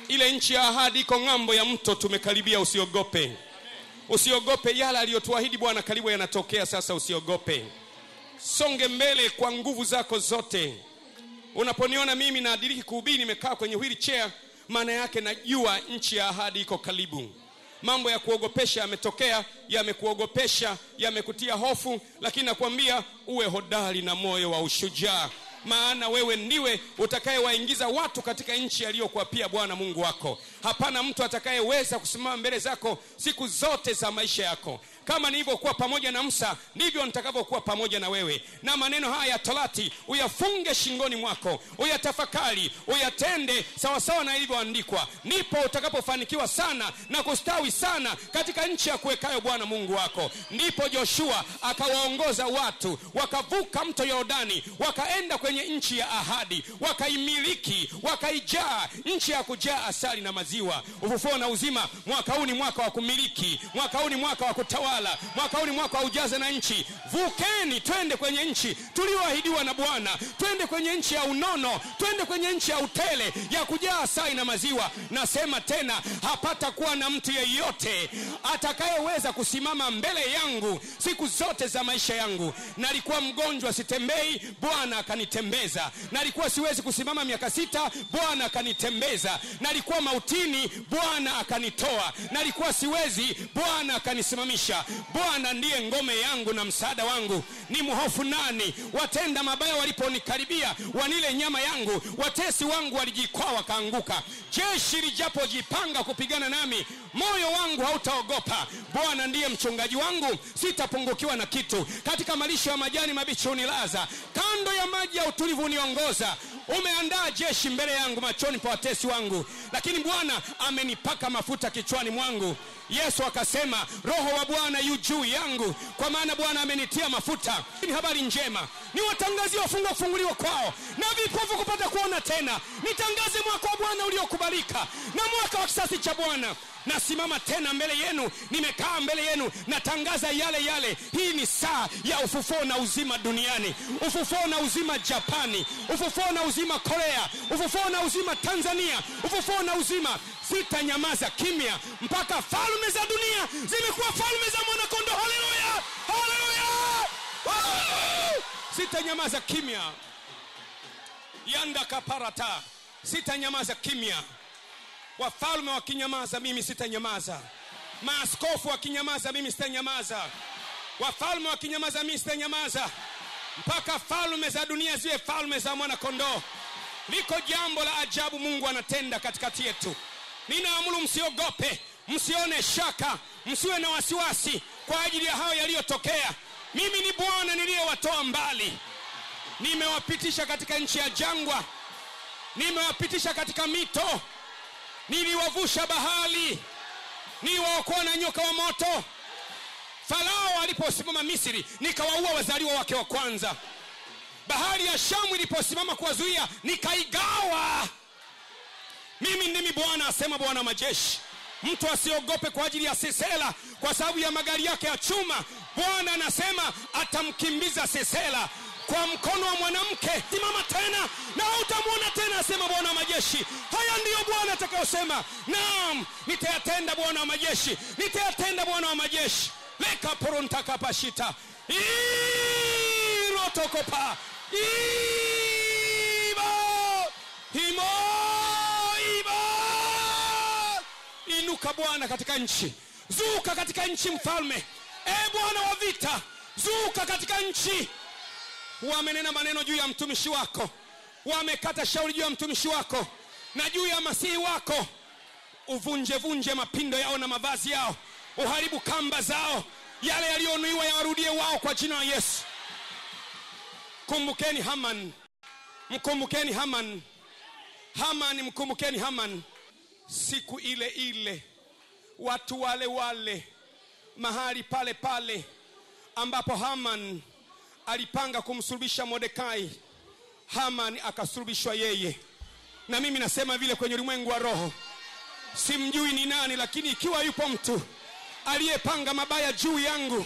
Ile nchi ya ahadi iko ng'ambo ya mto, tumekaribia. Usiogope. Usiogope, yale aliyotuahidi Bwana karibu yanatokea sasa. Usiogope. Songe mbele kwa nguvu zako zote. Unaponiona mimi nadiriki kuhubiri nimekaa kwenye wheelchair, maana yake najua nchi ya ahadi iko karibu. Mambo ya kuogopesha yametokea, yamekuogopesha, yamekutia hofu, lakini nakwambia uwe hodari na moyo wa ushujaa, maana wewe ndiwe utakayewaingiza watu katika nchi aliyokuapia Bwana Mungu wako. Hapana mtu atakayeweza kusimama mbele zako siku zote za maisha yako. Kama nilivyokuwa pamoja na Musa, ndivyo nitakavyokuwa pamoja na wewe. Na maneno haya ya Torati uyafunge shingoni mwako, uyatafakari, uyatende sawa sawa na ilivyoandikwa. Ndipo utakapofanikiwa sana na kustawi sana katika nchi ya kuwekayo Bwana Mungu wako. Ndipo Joshua akawaongoza watu, wakavuka mto Yordani, wakaenda kwenye nchi ya ahadi, wakaimiliki, wakaijaa, nchi ya kujaa asali na maziwa. Ufufuo na uzima, mwaka huu ni mwaka wa kumiliki, mwaka huu ni mwaka wa kutawala, mwaka huu ni mwaka wa ujaze na nchi. Vukeni twende kwenye nchi tulioahidiwa na Bwana. Twende kwenye nchi ya unono, twende kwenye nchi ya utele, ya kujaa asali na maziwa. Nasema tena, hapata kuwa na mtu yeyote atakayeweza kusimama mbele yangu siku zote za maisha yangu. Nalikuwa mgonjwa sitembei, Bwana akanitembeza. Nalikuwa siwezi kusimama miaka 6, Bwana akanitembeza. Nalikuwa mautini, Bwana akanitoa. Nalikuwa siwezi, Bwana akanisimamisha. Bwana ndiye ngome yangu na msaada wangu. Ni mhofu nani? Watenda mabaya waliponikaribia wanile nyama yangu, watesi wangu walijikwaa wakaanguka. Jeshi lijapojipanga kupigana nami, moyo wangu hautaogopa. Bwana ndiye mchungaji wangu, sitapungukiwa na kitu. Katika malisho ya majani mabichi unilaza, kando ya maji ya utulivu uniongoza. Umeandaa jeshi mbele yangu machoni pa watesi wangu. Lakini Bwana amenipaka mafuta kichwani mwangu. Yesu akasema, Roho wa Bwana yu juu yangu, kwa maana Bwana amenitia mafuta. Ni habari njema, ni watangazie wafungwa kufunguliwa kwao, na vipofu kupata kuona tena. Nitangaze mwaka wa Bwana uliokubalika, na mwaka wa kisasi cha Bwana. Nasimama tena mbele yenu, nimekaa mbele yenu, natangaza yale yale. Hii ni saa ya ufufuo na uzima duniani. Ufufuo na uzima Japani, ufufuo na uzima Korea, ufufuo na uzima Tanzania, ufufuo na uzima. Sitanyamaza kimya mpaka falme za dunia zimekuwa falme za mwana kondoo. Haleluya, haleluya, sitanyamaza kimya. Yanda kaparata, sitanyamaza kimya. Wafalme wakinyamaza, mimi sitanyamaza. Maaskofu wakinyamaza, mimi sitanyamaza. Wafalme wakinyamaza, mimi sitanyamaza, mpaka falme za dunia ziwe falme za mwana kondoo. Liko jambo la ajabu Mungu anatenda katikati yetu. Ninaamuru msiogope, msione shaka, msiwe na wasiwasi kwa ajili ya hayo yaliyotokea. Mimi ni Bwana niliyewatoa mbali. Nimewapitisha katika nchi ya jangwa, nimewapitisha katika mito, niliwavusha bahari, niliwaokoa na nyoka wa moto. Farao aliposimama Misri, nikawaua wazaliwa wake wa kwanza. Bahari ya Shamu iliposimama kuwazuia, nikaigawa. Mimi ndimi Bwana, asema Bwana majeshi. Mtu asiogope kwa ajili ya Sisera, kwa sababu ya magari yake ya chuma. Bwana anasema atamkimbiza Sisera kwa mkono wa mwanamke. Simama tena na hutamuona tena, asema Bwana wa majeshi. Haya ndiyo Bwana atakayosema. Naam, nitayatenda Bwana wa majeshi, nitayatenda Bwana wa majeshi. Leka poronta kapashita, irotokopa, iba, himo, iba. Inuka Bwana katika nchi, zuka katika nchi mfalme. Bwana wa vita, zuka katika nchi. Wamenena maneno juu ya mtumishi wako, wamekata shauri juu ya mtumishi wako na juu ya masihi wako. Uvunje mapindo yao na mavazi yao, uharibu kamba zao. Yale yaliyonuiwa yawarudie wao kwa jina la Yesu. Kumbukeni Haman, mkumbukeni Haman. Haman, mkumbukeni Haman. Siku ile ile, watu wale wale, mahali pale pale ambapo Haman alipanga kumsulubisha Mordekai, Haman akasulubishwa yeye. Na mimi nasema vile kwenye ulimwengu wa roho, simjui ni nani, lakini ikiwa yupo mtu aliyepanga mabaya juu yangu,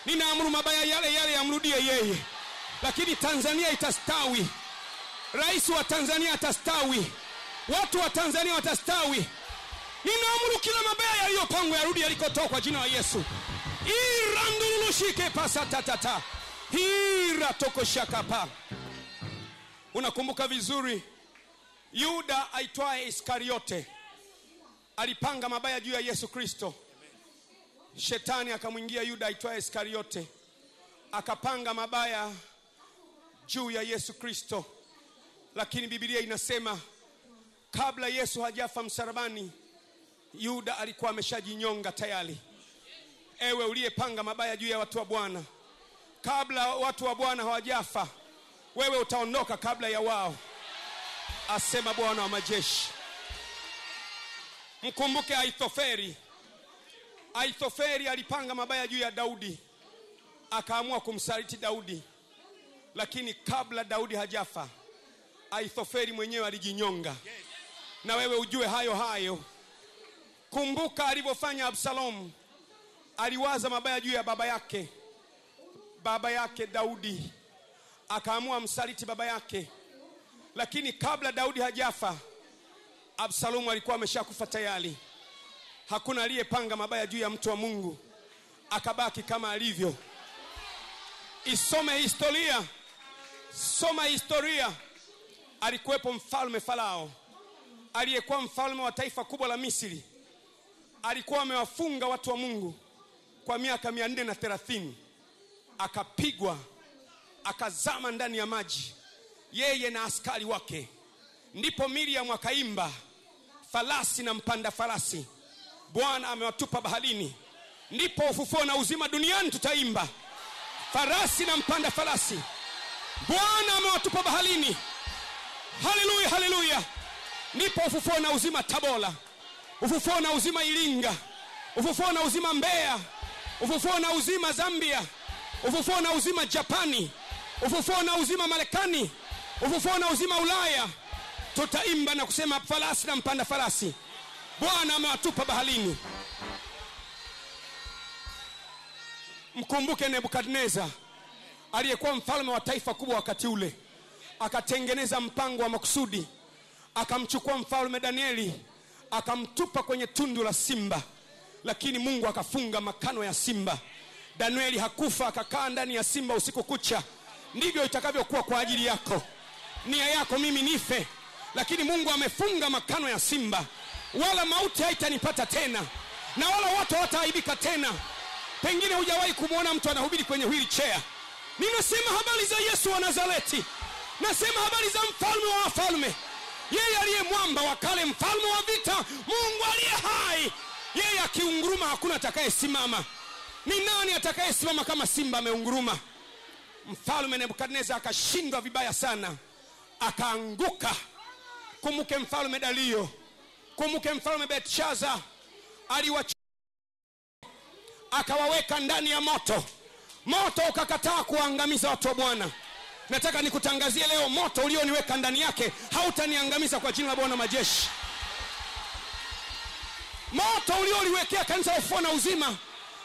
ninaamuru mabaya yale yale yamrudie yeye. Lakini Tanzania itastawi, rais wa Tanzania atastawi, Watu wa Tanzania watastawi. Ninaamuru kila mabaya yaliyopangwa yarudi yalikotoka kwa jina la Yesu. Irandulushike pasatatata. Hira tokoshakapa. Unakumbuka vizuri Yuda aitwaye Iskariote alipanga mabaya juu ya Yesu Kristo. Shetani akamwingia Yuda aitwaye Iskariote, akapanga mabaya juu ya Yesu Kristo. Lakini Biblia inasema kabla Yesu hajafa msalabani, Yuda alikuwa ameshajinyonga tayari. Ewe uliyepanga mabaya juu ya watu wa Bwana, kabla watu wa Bwana hawajafa, wewe utaondoka kabla ya wao, asema Bwana wa majeshi. Mkumbuke Ahithofeli. Ahithofeli alipanga mabaya juu ya Daudi, akaamua kumsaliti Daudi. Lakini kabla Daudi hajafa, Ahithofeli mwenyewe alijinyonga. Na wewe ujue hayo hayo. Kumbuka alivyofanya Absalom. Aliwaza mabaya juu ya baba yake Daudi, akaamua msaliti baba yake. Lakini kabla Daudi hajafa, Absalom alikuwa ameshakufa tayari. Hakuna aliyepanga mabaya juu ya mtu wa Mungu akabaki kama alivyo. Isome historia. Soma historia. Alikuwepo mfalme Farao, aliyekuwa mfalme wa taifa kubwa la Misri. Alikuwa amewafunga watu wa Mungu kwa miaka 430. Akapigwa, akazama ndani ya maji, yeye na askari wake. Ndipo Miriam akaimba, farasi na mpanda farasi Bwana amewatupa baharini. Ndipo ufufuo na uzima duniani tutaimba, farasi na mpanda farasi Bwana amewatupa baharini. Haleluya, haleluya. Ndipo ufufuo na uzima Tabora, ufufuo na uzima Iringa, ufufuo na uzima Mbeya, ufufuo na uzima Zambia, ufufuo na uzima Japani, ufufuo na uzima Marekani, ufufuo na uzima Ulaya. Tutaimba na kusema farasi na mpanda farasi Bwana amewatupa baharini. Mkumbuke Nebukadneza, aliyekuwa mfalme wa taifa kubwa wakati ule. Akatengeneza mpango wa makusudi, akamchukua mfalme Danieli, akamtupa kwenye tundu la simba. Lakini Mungu akafunga makano ya simba. Danieli hakufa, akakaa ndani ya simba usiku kucha. Ndivyo itakavyokuwa kwa ajili yako. Nia yako mimi nife, lakini Mungu amefunga makano ya simba. Wala mauti haitanipata tena, na wala watu hawataaibika tena. Pengine hujawahi kumuona mtu anahubiri kwenye wheelchair. Ninasema habari za Yesu wa Nazareti. Nasema habari za mfalme wa wafalme, yeye aliye mwamba wa kale, mfalme wa vita, Mungu aliye hai. Yeye akiunguruma hakuna atakayesimama. Ni nani atakayesimama kama simba ameunguruma? Mfalme Nebukadneza akashindwa vibaya sana, akaanguka. Kumbuke mfalme Dario, kumbuke mfalme Belshaza. Akawaweka ndani ya moto. Moto ukakataa kuangamiza watu wa Bwana. Nataka nikutangazie leo, moto ulioniweka ndani yake hautaniangamiza kwa jina la Bwana majeshi. Moto ulioliwekea kanisa la ufufuo na uzima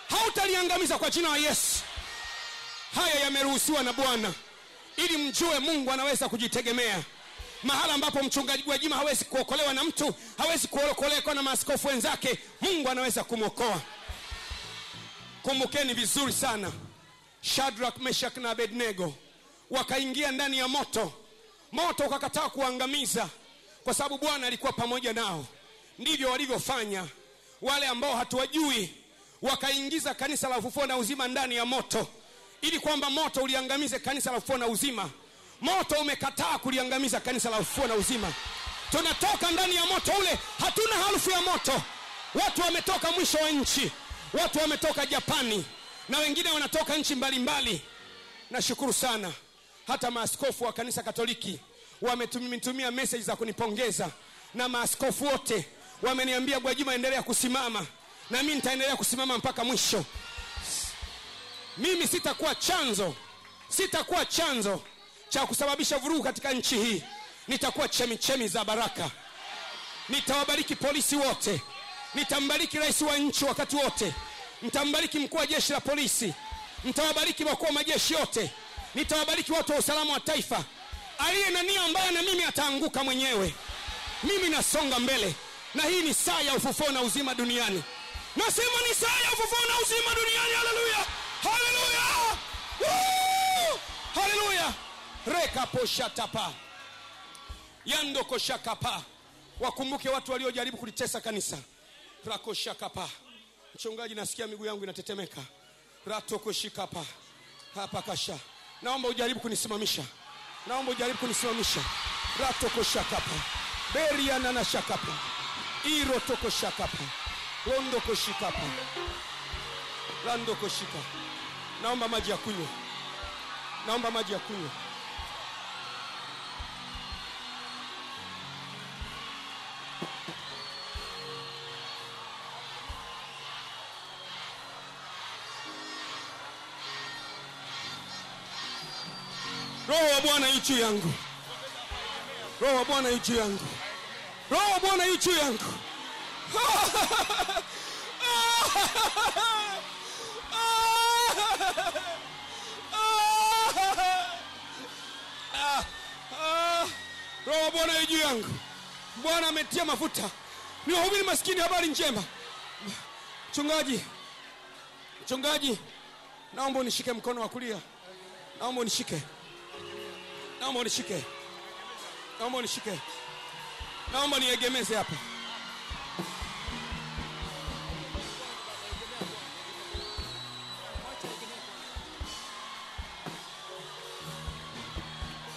hautaliangamiza kwa jina la Yesu. Haya yameruhusiwa na Bwana ili mjue Mungu anaweza kujitegemea. Mahala ambapo mchungaji Gwajima hawezi kuokolewa na mtu, hawezi kuokolewa na maaskofu wenzake, Mungu anaweza kumwokoa. Kumbukeni vizuri sana, Shadrach, Meshach na Abednego wakaingia ndani ya moto. Moto ukakataa kuangamiza kwa sababu Bwana alikuwa pamoja nao. Ndivyo walivyofanya wale ambao hatuwajui. Wakaingiza kanisa la ufufuo na uzima ndani ya moto, ili kwamba moto uliangamize kanisa la ufufuo na uzima. Moto umekataa kuliangamiza kanisa la ufufuo na uzima. Tunatoka ndani ya moto ule, hatuna harufu ya moto. Watu wametoka mwisho wa nchi, watu wametoka Japani, na wengine wanatoka nchi mbalimbali. Nashukuru sana, hata maaskofu wa kanisa Katoliki wametumia message za kunipongeza, na maaskofu wote wameniambia Gwajima endelea kusimama, na mimi nitaendelea kusimama mpaka mwisho. Mimi sitakuwa chanzo cha kusababisha vurugu katika nchi hii. Nitakuwa chemichemi za baraka. Nitawabariki polisi wote, nitambariki rais wa nchi wakati wote, nitambariki mkuu wa jeshi la polisi, nitawabariki wakuu wa majeshi yote, nitawabariki watu wa usalama wa taifa. Aliye na nia mbaya na mimi ataanguka mwenyewe. Mimi nasonga mbele, na hii ni saa ya ufufuo na uzima duniani. Nasema ni saa ya ufufuo na uzima duniani. Haleluya, haleluya, haleluya. Reka poshatapa yando koshakapa. Wakumbuke watu waliojaribu kulitesa kanisa. Rakoshakapa. Mchungaji, nasikia miguu yangu inatetemeka. Rato koshikapa hapa kasha. Naomba ujaribu kunisimamisha. Naomba ujaribu kunisimamisha. Rato koshakapa. Beria nana shakapa. Iro toko shakapa. Rondo koshikapa. Rando koshika. Naomba maji ya kunywa. Naomba maji ya kunywa. Roho wa Bwana yu juu yangu. Roho wa Bwana yu juu yangu. Roho wa Bwana yu juu yangu. Roho wa Bwana yu juu yangu. Bwana ametia mafuta niwahubiri maskini habari njema. Mchungaji, naomba unishike mkono wa kulia. Naomba unishike. Naomba unishike. Naomba unishike. Naomba niegemeze hapa.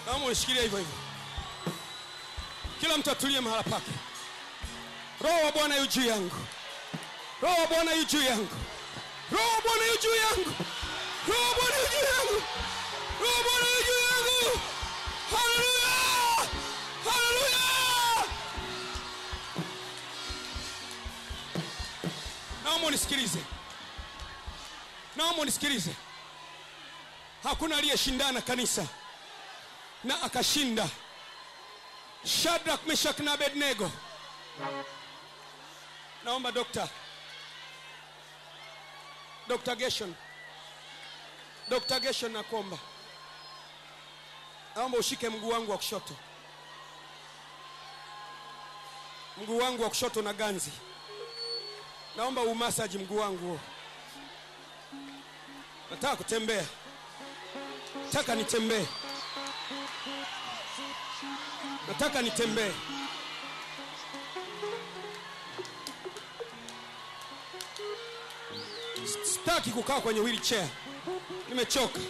Naomba unishikilie hivyo hivyo. Kila mtu atulie mahala pake. Roho wa Bwana yu juu yangu. Roho wa Bwana yu juu yangu. Roho wa Bwana yu juu yangu. Roho wa Bwana yu juu yangu. Roho wa Bwana yu juu yangu. Haleluya! Haleluya! Naomba unisikilize. Naomba unisikilize. Hakuna aliyeshindana kanisa na akashinda. Shadrach, Meshach na Abednego. Naomba Dr. Gershon nakuomba. Naomba ushike mguu wangu wa kushoto. Mguu wangu wa kushoto na ganzi. Naomba umasaji mguu wangu. Nataka kutembea. Nataka nitembee. Nataka nitembee. Sitaki kukaa kwenye wheelchair. Nimechoka.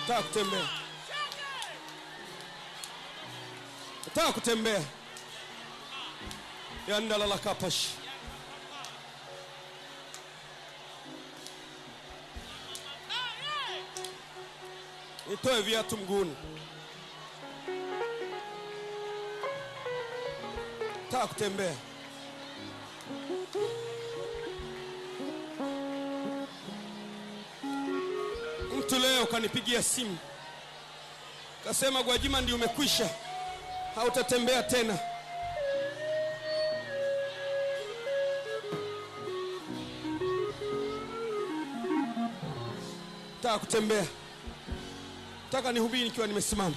Nataka kutembea. Nataka kutembea. Yandala la kapash. Nitoe viatu mguuni. Nataka kutembea. Mtu leo kanipigia simu. Kasema Gwajima ndio umekwisha. Hautatembea tena. Nataka kutembea. Nataka nihubiri nikiwa nimesimama.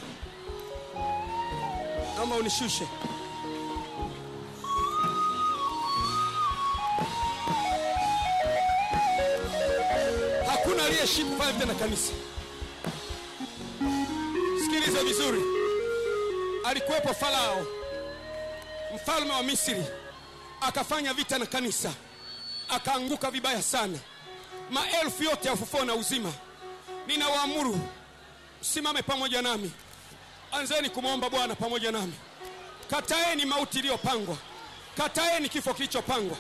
Naomba unishushe. Hakuna aliyeshinda pale tena kanisa. Sikiliza vizuri. Alikuwepo Farao, mfalme wa Misri, akafanya vita na kanisa, akaanguka vibaya sana. Maelfu yote ya ufufuo na uzima, ninawaamuru simame pamoja nami. Anzeni kumwomba Bwana pamoja nami. Kataeni mauti iliyopangwa. Kataeni kifo kilichopangwa.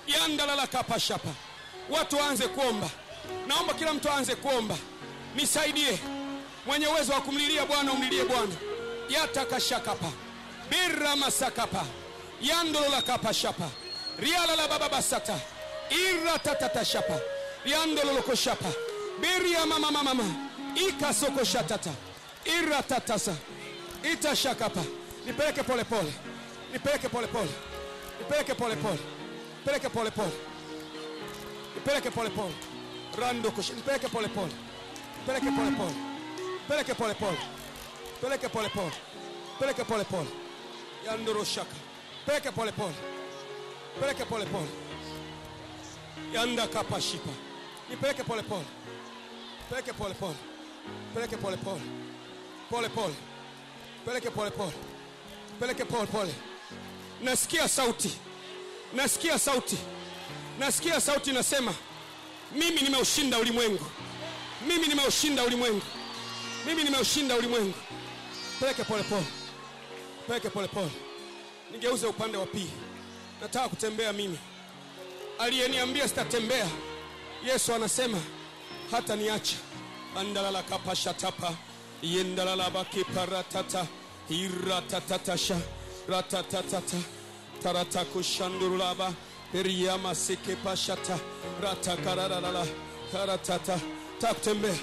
Yandala kapashapa. Watu waanze kuomba. Naomba kila mtu aanze kuomba. Nisaidie. Mwenye uwezo wa kumlilia Bwana umlilie Bwana. Yatakashakapa. Birra masakapa. Yandolo la kapashapa. Riala la baba basata. Irra tatatashapa. Yandolo lokoshapa. Biria mama. Ika soko shatata. Irra tatasa. Ita shakapa. Nipeleke pole pole. Nipeleke pole pole. Nipeleke pole pole. Nipeleke pole pole. Nipeleke pole pole. Rando kosh. Nipeleke pole pole. Nipeleke pole pole. Peleke pole pole. Peleke pole pole. Peleke pole pole. Yandoro shaka. Peleke pole pole. Peleke pole pole. Yanda kapashipa. Nipeleke pole pole. Peleke pole pole. Peleke pole pole. Pole pole. Peleke pole pole. Peleke pole pole. Nasikia sauti. Nasikia sauti. Nasikia sauti nasema, mimi nimeushinda ulimwengu. Mimi nimeushinda ulimwengu. Mimi nimeushinda ulimwengu. Peleke pole pole. Peleke pole pole. Nigeuze upande wa pili. Nataka kutembea mimi. Aliyeniambia sitatembea, Yesu anasema hata niacha. Andalala kapasha tapa. Yendalala bakiparatata. Hiratatatasha. Ratatatata. Taratakushandurulaba. Periyama sike pashata. Ratakararala. Karatata. Takutembea.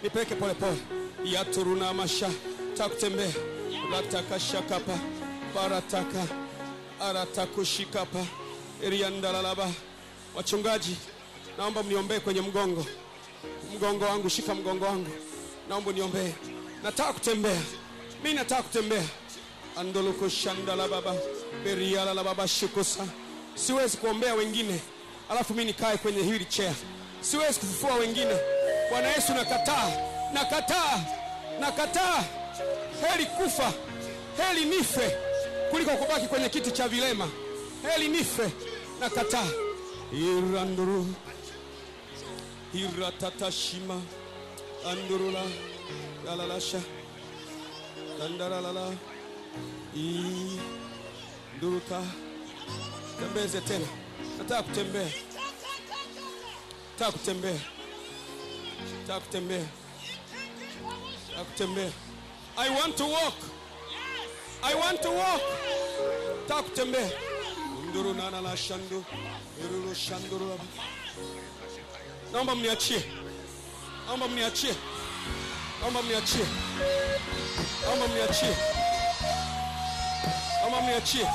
Nipeleke pole pole. Yaturuna masha. Takutembea. Ratakashakapa. Barataka. Aratakushikapa. Eriandalalaba. Wachungaji, naomba mniombee kwenye mgongo. Mgongo wangu, shika mgongo wangu. Naomba niombee. Nataka kutembea. Mimi nataka kutembea. Andoluko shandala baba. Beriala la baba shikusa. Siwezi kuombea wengine alafu mimi nikae kwenye hili chair. Siwezi kufufua wengine. Bwana Yesu nakataa. Nakataa. Nakataa. Heri kufa. Heri nife kuliko kubaki kwenye kiti cha vilema. Heri nife. Nakataa. Iranduru. Iratatashima. Andurula. Yalalasha. Dandaralala. Nduruka. Tembeze tena. Nataka kutembea. Nataka kutembea. Nataka kutembea. Nataka kutembea. I want to walk. I want to walk. Nataka kutembea. Nduru nana la shandu. Nduru shanduru. Naomba mniachie. Naomba mniachie. Naomba mniachie. Naomba mniachie. Naomba mniachie.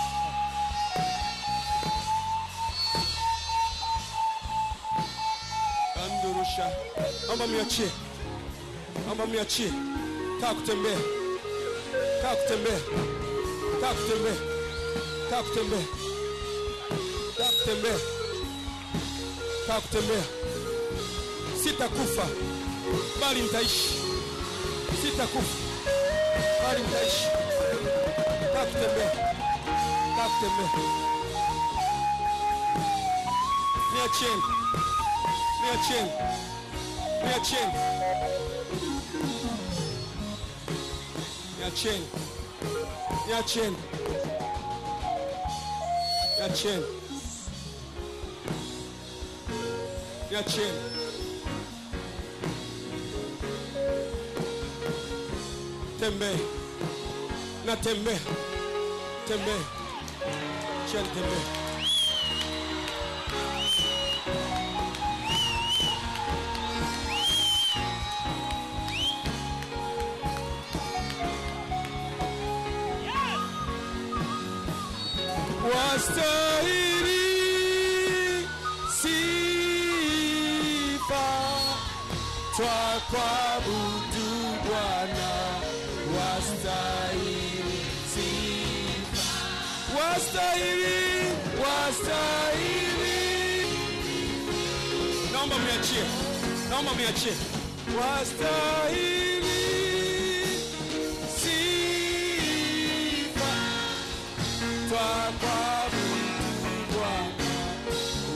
Andurusha. Naomba mniachie. Naomba mniachie. Nataka kutembea. Nataka kutembea. Nataka kutembea. Nataka kutembea. Nataka kutembea. Nataka kutembea. Sitakufa bali nitaishi. Sitakufa bali nitaishi. Nataka kutembea. Nataka kutembea. Niacheni. Niacheni. Niacheni. Niacheni. Niacheni. Niacheni. Niacheni. Tembea. Natembea. Tembea. Cheni tembea. Wastahili sifa twakuabudu Bwana. Wastahili sifa. Wastahili. Wastahili. Naomba mniachie. Naomba mniachie. Wastahili sifa twakuabudu Bwana.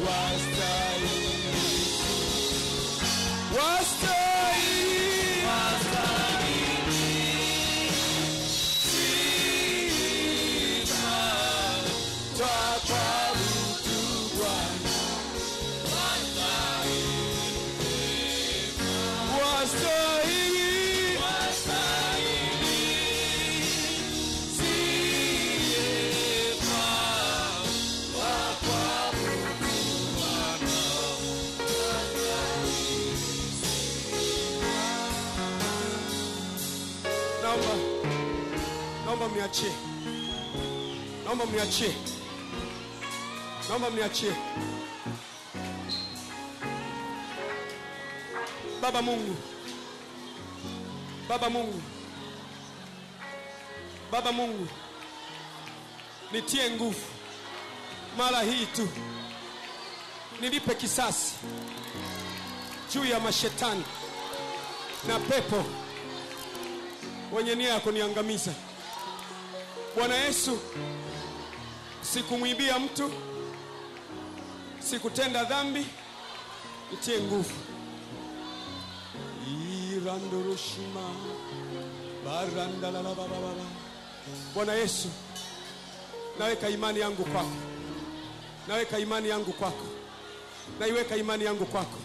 Wastahili. Wastahili. Sifa twakuabudu Bwana. Wastahili. Naomba mniachie. Naomba mniachie. Naomba mniachie. Baba Mungu, Baba Mungu, Baba Mungu, nitie nguvu mara hii tu, nilipe kisasi juu ya mashetani na pepo wenye nia ya kuniangamiza. Bwana Yesu, sikumwibia mtu, sikutenda dhambi, nitie nguvu. Irandoroshima barandala baba. Bwana Yesu, naweka imani yangu kwako. Naweka imani yangu kwako. Naiweka imani yangu kwako.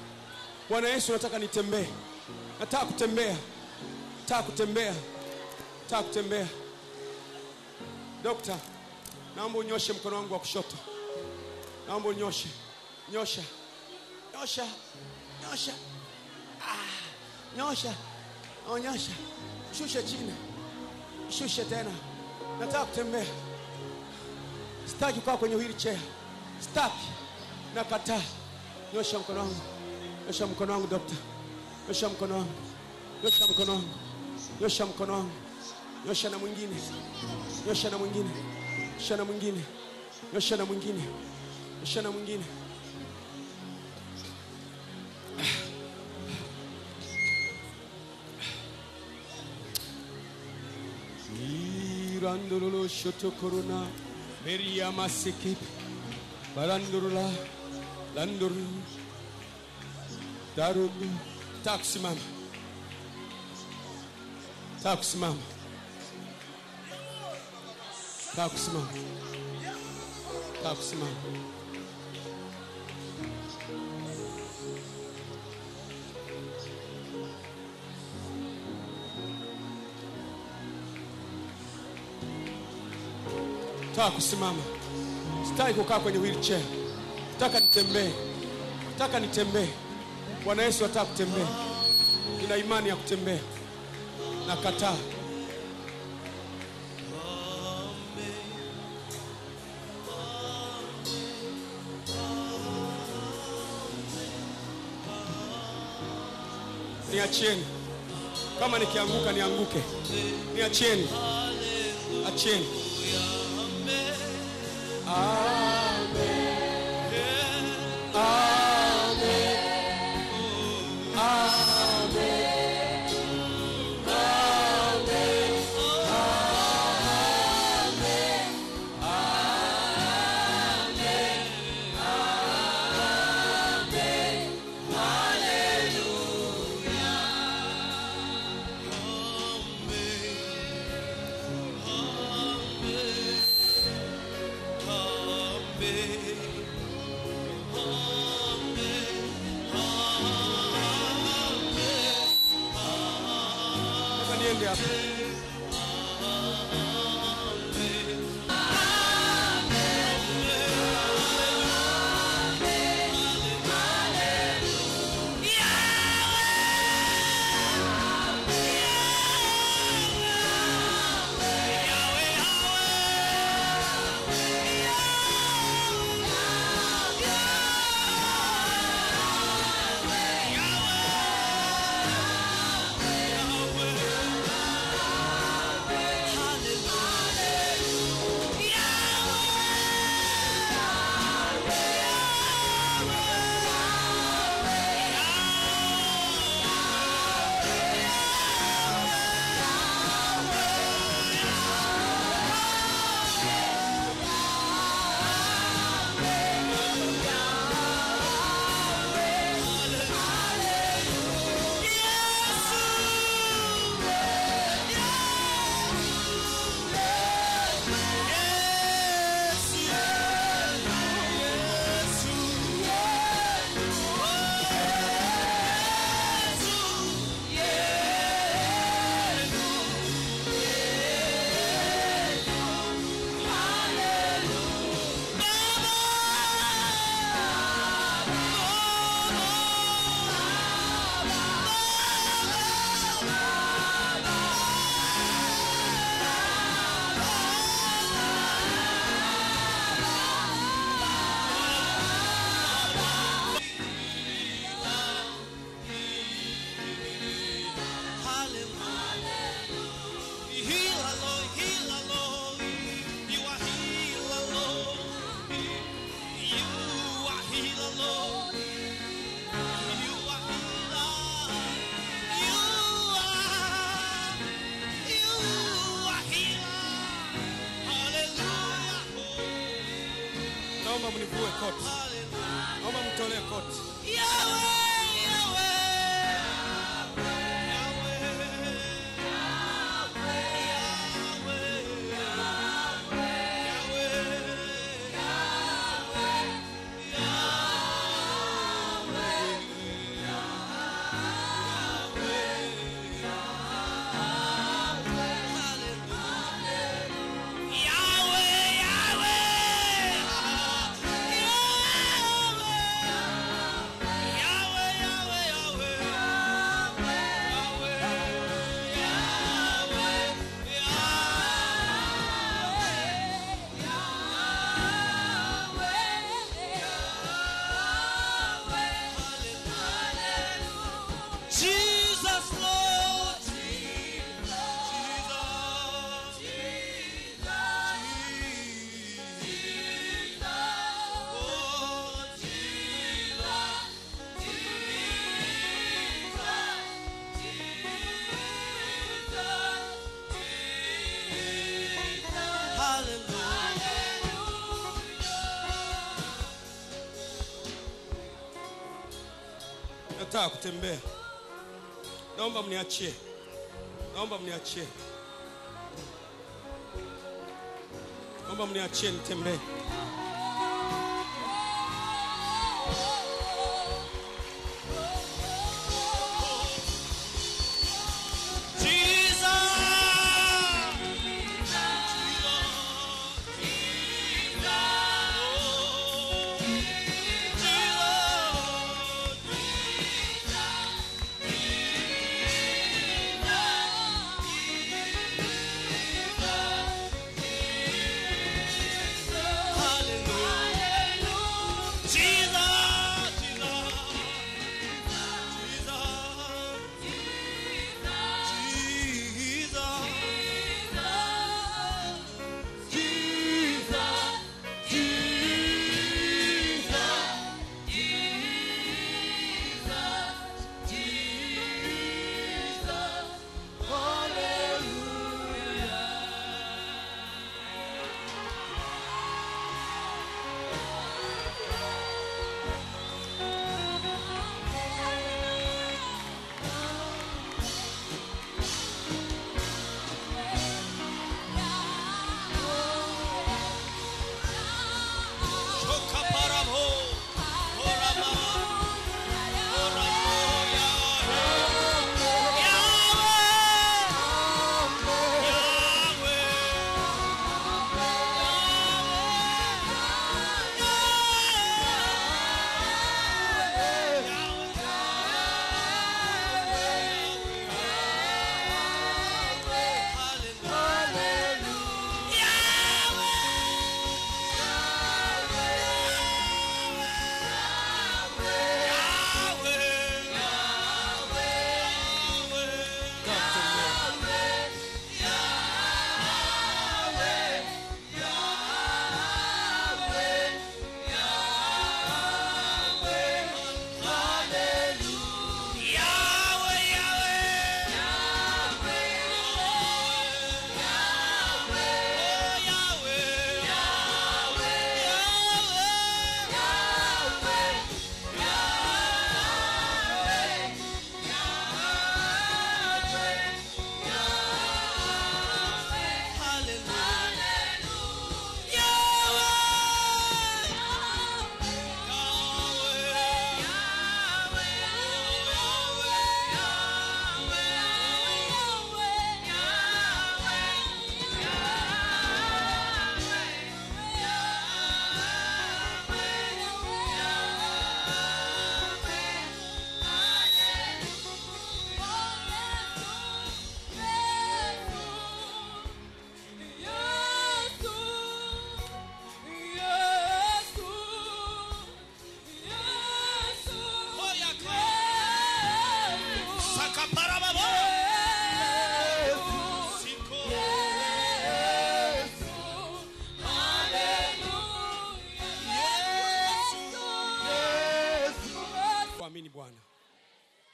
Bwana Yesu, nataka nitembee. Nataka kutembea. Nataka kutembea. Nataka kutembea. Dokta, naomba unyoshe mkono wangu wa kushoto. Naomba unyoshe. Nyosha. Nyosha. Nyosha. Nyosha. Onyosha. Shusha chini. Shusha tena. Nataka kutembea. Sitaki kukaa kwenye wheelchair. Sitaki. Nakataa. Nyosha mkono wangu. Nyosha mkono wangu dokta. Nyosha mkono wangu. Nyosha mkono wangu. Nyosha mkono wangu. Nyosha na mwingine. Nyosha na mwingine. Nyosha na mwingine. Nyosha na mwingine. Nyosha na mwingine. Irandolo shoto corona. Meria masikip. Barandurula. Landuru. Darundu. Taksimama. Taksimama. Taksimama. Taksimama. Nataka kusimama. Sitaki kukaa kwenye wheelchair. Nataka nitembee. Nataka nitembee. Bwana Yesu ataka kutembea. Nina imani ya kutembea. Nakataa. Niachieni. Kama nikianguka nianguke. Niachieni. Achieni. Amen. Amen. Amen. Amen. Hallelujah. Naomba mnivue koti. Naomba mtolee koti. Nataka kutembea. Naomba mniachie. Naomba mniachie. Naomba mniachie nitembee.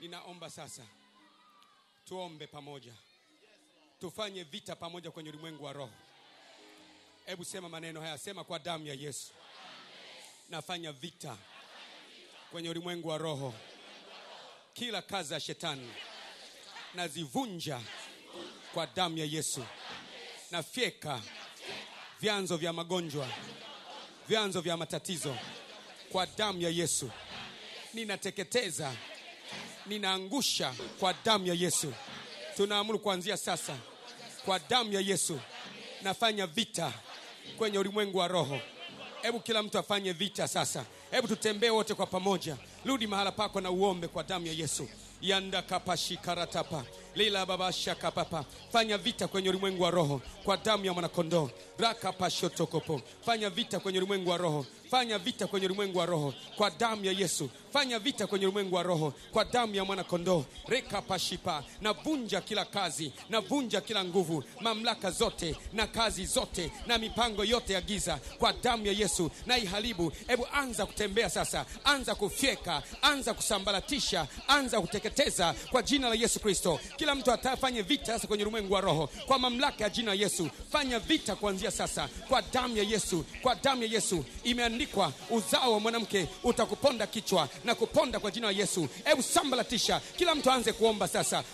Ninaomba sasa tuombe pamoja. Tufanye vita pamoja kwenye ulimwengu wa roho. Hebu sema maneno haya, sema: kwa damu ya Yesu nafanya vita kwenye ulimwengu wa roho. Kila kazi ya shetani nazivunja kwa damu ya Yesu. Nafyeka vyanzo vya magonjwa, vyanzo vya matatizo kwa damu ya Yesu. Ninateketeza, ninaangusha kwa damu ya Yesu. Tunaamuru kuanzia sasa, kwa damu ya Yesu nafanya vita kwenye ulimwengu wa roho. Hebu kila mtu afanye vita sasa. Hebu tutembee wote kwa pamoja. Rudi mahala pako na uombe kwa damu ya Yesu. Yanda kapashi karatapa lila babasha kapapa. Fanya vita kwenye ulimwengu wa roho kwa damu ya mwanakondoo. Raka pashotokopo. Fanya vita kwenye ulimwengu wa roho. Fanya vita kwenye ulimwengu wa roho kwa damu ya Yesu. Fanya vita kwenye ulimwengu wa roho kwa damu ya mwanakondoo. Reka pashipa. Navunja kila kazi, navunja kila nguvu, mamlaka zote na kazi zote na mipango yote ya giza kwa damu ya Yesu na iharibu. Hebu anza kutembea sasa, anza kufyeka, anza kusambaratisha, anza kuteketeza kwa jina la Yesu Kristo. Kila mtu atafanye vita sasa kwenye ulimwengu wa roho kwa mamlaka ya jina la Yesu. Fanya vita kuanzia sasa kwa damu ya Yesu, kwa damu ya Yesu. Imeandikwa, uzao wa mwanamke utakuponda kichwa na kuponda kwa jina la Yesu. Hebu sambaratisha, kila mtu aanze kuomba sasa.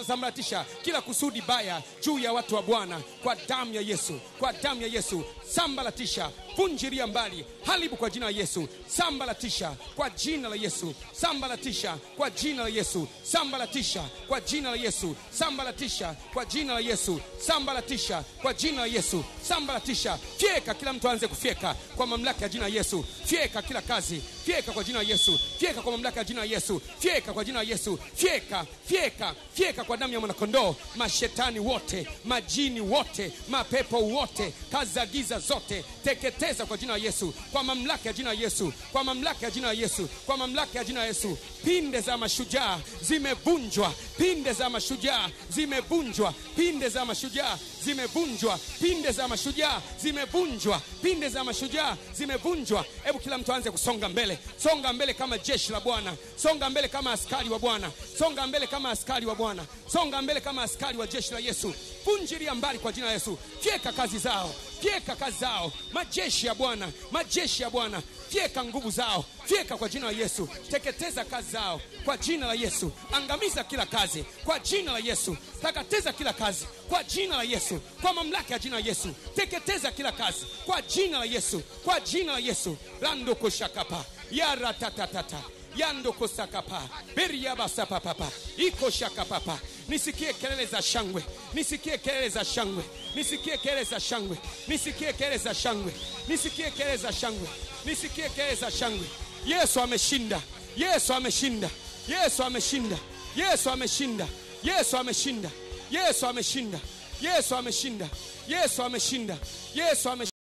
Sambaratisha kila kusudi baya juu ya watu wa Bwana kwa damu ya Yesu, kwa damu ya Yesu. Sambaratisha, vunjilia mbali, haribu kwa jina la Yesu. Sambaratisha kwa jina la Yesu, sambaratisha kwa jina la Yesu, sambaratisha kwa jina la Yesu, sambaratisha kwa jina la Yesu, sambaratisha kwa jina la Yesu, sambaratisha. Fyeka, kila mtu aanze kufyeka kwa mamlaka ya jina la Yesu. Fyeka kila kazi, fyeka kwa jina la Yesu, fyeka kwa mamlaka ya jina la Yesu, fyeka kwa jina la Yesu, fyeka, fyeka, fyeka kwa damu ya mwanakondoo. Mashetani wote, majini wote, mapepo wote, kazi za giza zote, teketeza kwa jina la Yesu, kwa mamlaka ya jina la Yesu, kwa mamlaka ya jina la Yesu, kwa mamlaka ya jina la Yesu. Pinde za mashujaa zimevunjwa, pinde za mashujaa zimevunjwa, pinde za mashujaa zimevunjwa, pinde za mashujaa zimevunjwa, pinde za mashujaa zimevunjwa. Hebu kila mtu aanze kusonga mbele. Songa mbele kama jeshi la Bwana, songa mbele kama askari wa Bwana, songa mbele kama askari wa Bwana, songa mbele kama askari wa jeshi la Yesu. Vunjilia mbali kwa jina la Yesu. Fyeka kazi zao, fyeka kazi zao, majeshi ya Bwana, majeshi ya Bwana. Fyeka nguvu zao, fyeka kwa jina la Yesu. Teketeza kazi zao kwa jina la Yesu. Angamiza kila kazi kwa jina la Yesu. Teketeza kila kazi kwa jina la Yesu, kwa mamlaka ya jina la Yesu. Teketeza kila kazi kwa jina la Yesu, kwa jina la Yesu. Rando koshakapa yara tatatata yando kosakapa beria basapapa iko shakapapa. Nisikie kelele za shangwe, nisikie kelele za shangwe, nisikie kelele za shangwe, nisikie kelele za shangwe, nisikie kelele za shangwe, nisikie kelele za shangwe. Yesu ameshinda, Yesu ameshinda, Yesu ameshinda, Yesu ameshinda, Yesu ameshinda, Yesu ameshinda, Yesu ameshinda, Yesu ameshinda, Yesu ameshinda.